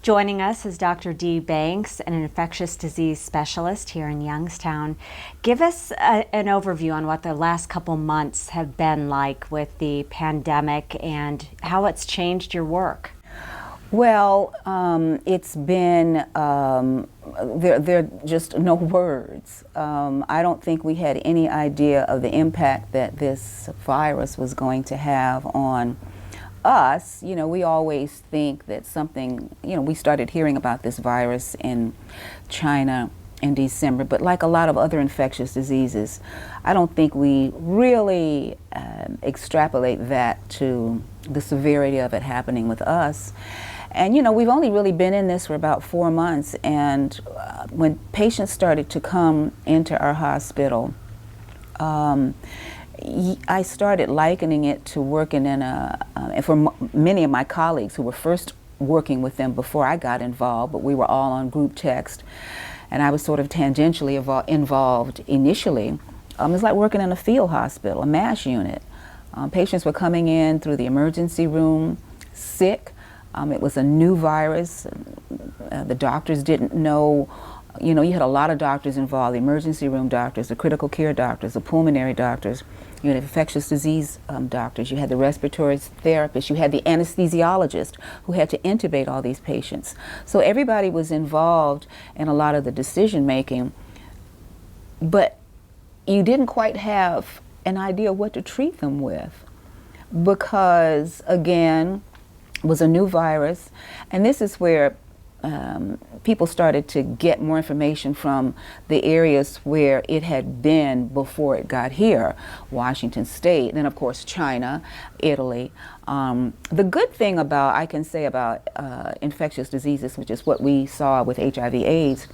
Joining us is Dr. Dee Banks, an infectious disease specialist here in Youngstown. Give us an overview on what the last couple months have been like with the pandemic and how it's changed your work. Well, it's been, there are just no words. I don't think we had any idea of the impact that this virus was going to have on us. You know, we always think that something, we started hearing about this virus in China in December, but like a lot of other infectious diseases, I don't think we really extrapolate that to the severity of it happening with us. And we've only really been in this for about 4 months, and when patients started to come into our hospital, I started likening it to working in and for many of my colleagues who were first working with them before I got involved, but we were all on group text, and I was sort of tangentially involved initially. It's like working in a field hospital, a MASH unit. Patients were coming in through the emergency room, sick. It was a new virus. The doctors didn't know. You had a lot of doctors involved, the emergency room doctors, the critical care doctors, the pulmonary doctors, you had infectious disease doctors, you had the respiratory therapists, you had the anesthesiologist who had to intubate all these patients. So everybody was involved in a lot of the decision making, but you didn't quite have an idea what to treat them with because, again, it was a new virus, and this is where people started to get more information from the areas where it had been before it got here. Washington State, then of course China, Italy. The good thing I can say about infectious diseases, which is what we saw with HIV/AIDS,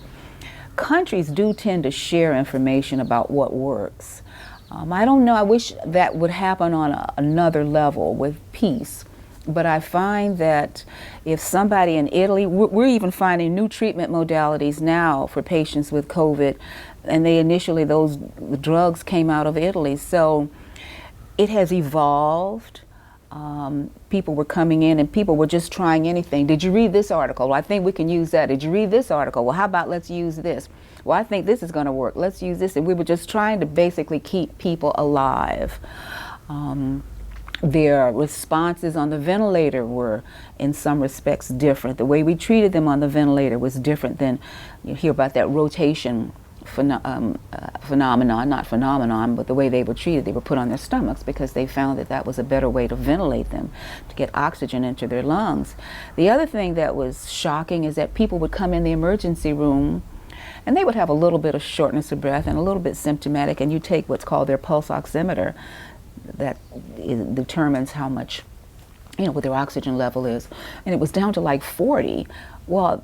countries do tend to share information about what works. I don't know, I wish that would happen on another level with peace. But I find that if somebody in Italy, we're even finding new treatment modalities now for patients with COVID, and those drugs came out of Italy. So it has evolved. People were coming in and people were just trying anything. Did you read this article? Well, I think we can use that. Did you read this article? Well, how about let's use this? Well, I think this is going to work. Let's use this. And we were just trying to basically keep people alive. Their responses on the ventilator were, in some respects, different. The way we treated them on the ventilator was different than you hear about that rotation phenomenon, not phenomenon, but the way they were treated. They were put on their stomachs because they found that was a better way to ventilate them, to get oxygen into their lungs. The other thing that was shocking is that people would come in the emergency room and they would have a little bit of shortness of breath and a little bit symptomatic, and you take what's called their pulse oximeter, that determines how much, what their oxygen level is. And it was down to like 40. Well,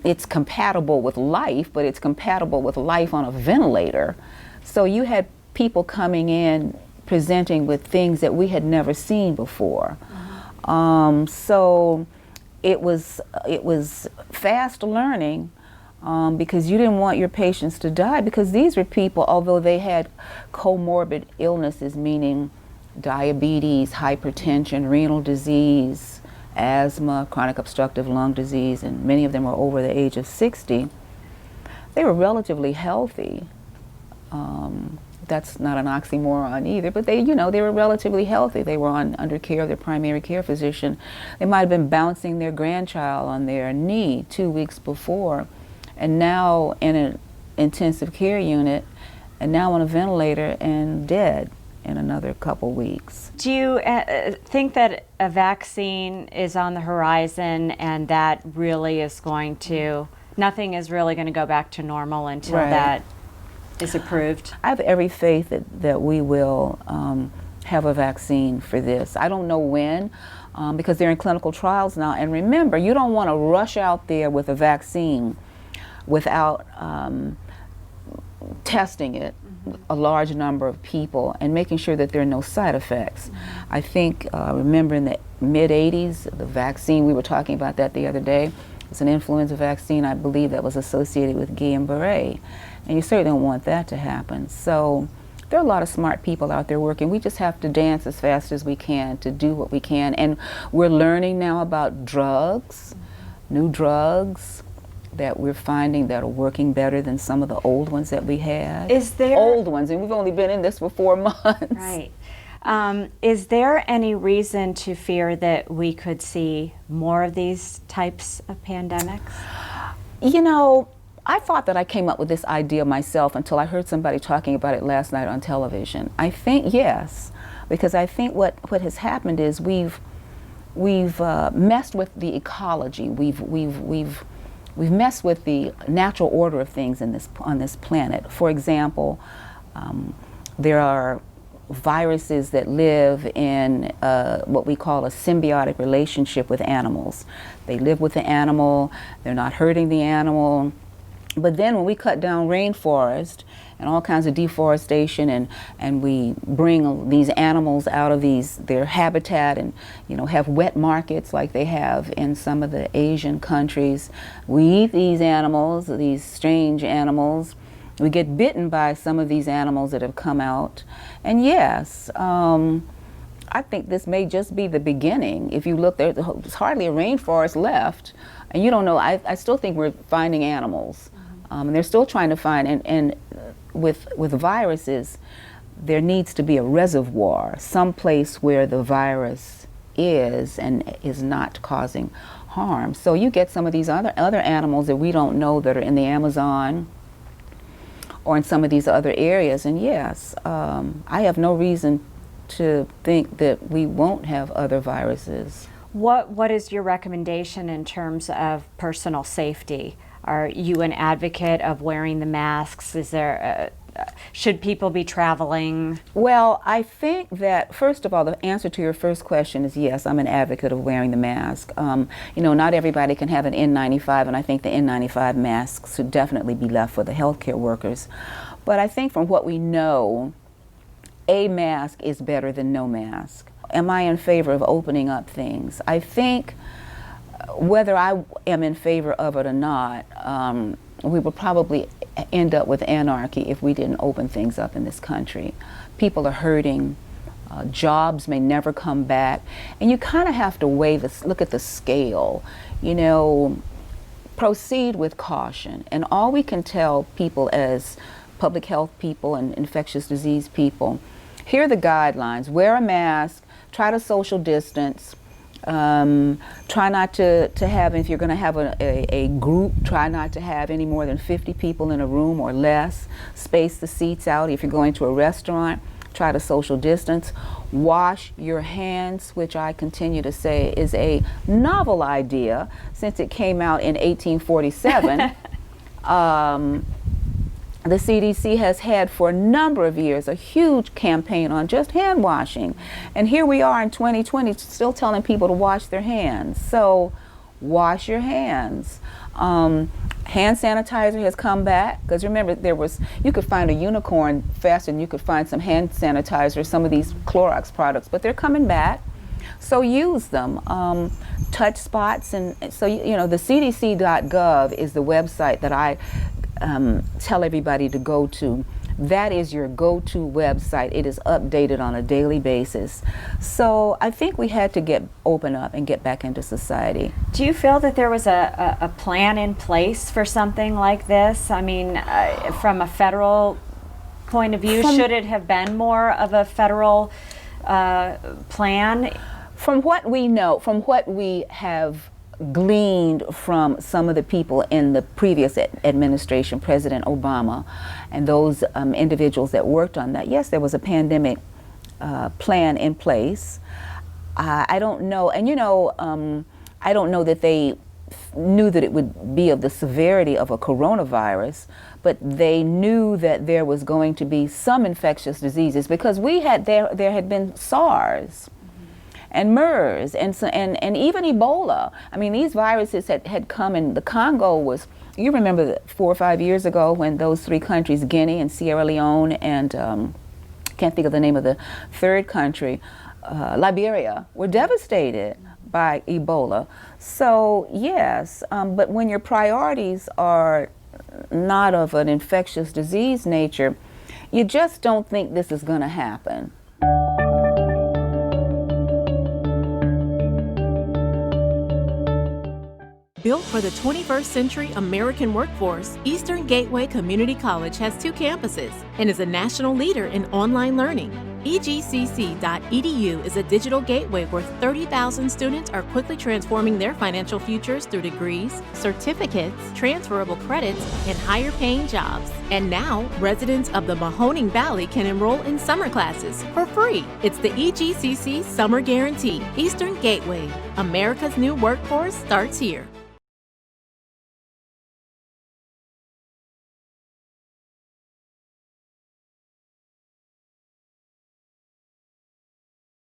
it's compatible with life, but it's compatible with life on a ventilator. So you had people coming in presenting with things that we had never seen before. So it was fast learning. Because you didn't want your patients to die, because these were people, although they had comorbid illnesses, meaning diabetes, hypertension, renal disease, asthma, chronic obstructive lung disease, and many of them were over the age of 60, they were relatively healthy. That's not an oxymoron either, but they were relatively healthy. They were under care of their primary care physician. They might have been bouncing their grandchild on their knee 2 weeks before, and now in an intensive care unit, and now on a ventilator and dead in another couple weeks. Do you think that a vaccine is on the horizon and that really is nothing is really going to go back to normal until that is approved? I have every faith that we will have a vaccine for this. I don't know when, because they're in clinical trials now. And remember, you don't want to rush out there with a vaccine without testing it, a large number of people, and making sure that there are no side effects. I think, remember in the mid-'80s, the vaccine, we were talking about that the other day, it's an influenza vaccine, I believe, that was associated with Guillain-Barré, and you certainly don't want that to happen. So there are a lot of smart people out there working. We just have to dance as fast as we can to do what we can. And we're learning now about drugs. new drugs that we're finding that are working better than some of the old ones that we had. Is there old ones, and we've only been in this for 4 months. Right. Is there any reason to fear that we could see more of these types of pandemics? You know, I thought that I came up with this idea myself until I heard somebody talking about it last night on television. I think yes, because I think what has happened is we've messed with the ecology. We've messed with the natural order of things on this planet. For example, there are viruses that live in what we call a symbiotic relationship with animals. They live with the animal, they're not hurting the animal. But then when we cut down rainforest and all kinds of deforestation and we bring these animals out of their habitat and have wet markets like they have in some of the Asian countries, we eat these animals, these strange animals. We get bitten by some of these animals that have come out. And yes, I think this may just be the beginning. If you look, there's hardly a rainforest left. And you don't know, I still think we're finding animals. And they're still trying to find, and with viruses, there needs to be a reservoir, someplace where the virus is and is not causing harm. So you get some of these other animals that we don't know that are in the Amazon or in some of these other areas. And yes, I have no reason to think that we won't have other viruses. What is your recommendation in terms of personal safety? Are you an advocate of wearing the masks? Should people be traveling? Well, I think that, first of all, the answer to your first question is yes, I'm an advocate of wearing the mask. Not everybody can have an N95, and I think the N95 masks should definitely be left for the healthcare workers. But I think from what we know, a mask is better than no mask. Am I in favor of opening up things? I think whether I am in favor of it or not, we would probably end up with anarchy if we didn't open things up in this country. People are hurting. Jobs may never come back. And you kind of have to look at the scale. Proceed with caution. And all we can tell people as public health people and infectious disease people, here are the guidelines. Wear a mask, try to social distance, try not to have, if you're going to have a group, try not to have any more than 50 people in a room or less. Space the seats out. If you're going to a restaurant, try to social distance. Wash your hands, which I continue to say is a novel idea since it came out in 1847. The CDC has had for a number of years a huge campaign on just hand washing. And here we are in 2020 still telling people to wash their hands. So wash your hands. Hand sanitizer has come back, because remember, you could find a unicorn faster than you could find some hand sanitizer, some of these Clorox products, but they're coming back. So use them. Touch spots, and so the cdc.gov is the website that I tell everybody to go to. That is your go-to website. It is updated on a daily basis. So I think we had to open up and get back into society. Do you feel that there was a plan in place for something like this? I mean, from a federal point of view, should it have been more of a federal plan? From what we know, from what we have gleaned from some of the people in the previous administration, President Obama, and those individuals that worked on that, yes, there was a pandemic plan in place. I don't know, and I don't know that they knew that it would be of the severity of a coronavirus, but they knew that there was going to be some infectious diseases, because there had been SARS and MERS and even Ebola. I mean, these viruses had come, and the Congo was, you remember 4 or 5 years ago when those 3 countries, Guinea and Sierra Leone and can't think of the name of the third country, Liberia, were devastated by Ebola. So yes, but when your priorities are not of an infectious disease nature, you just don't think this is going to happen. Built for the 21st century American workforce, Eastern Gateway Community College has 2 campuses and is a national leader in online learning. EGCC.edu is a digital gateway where 30,000 students are quickly transforming their financial futures through degrees, certificates, transferable credits, and higher paying jobs. And now, residents of the Mahoning Valley can enroll in summer classes for free. It's the EGCC Summer Guarantee. Eastern Gateway. America's new workforce starts here.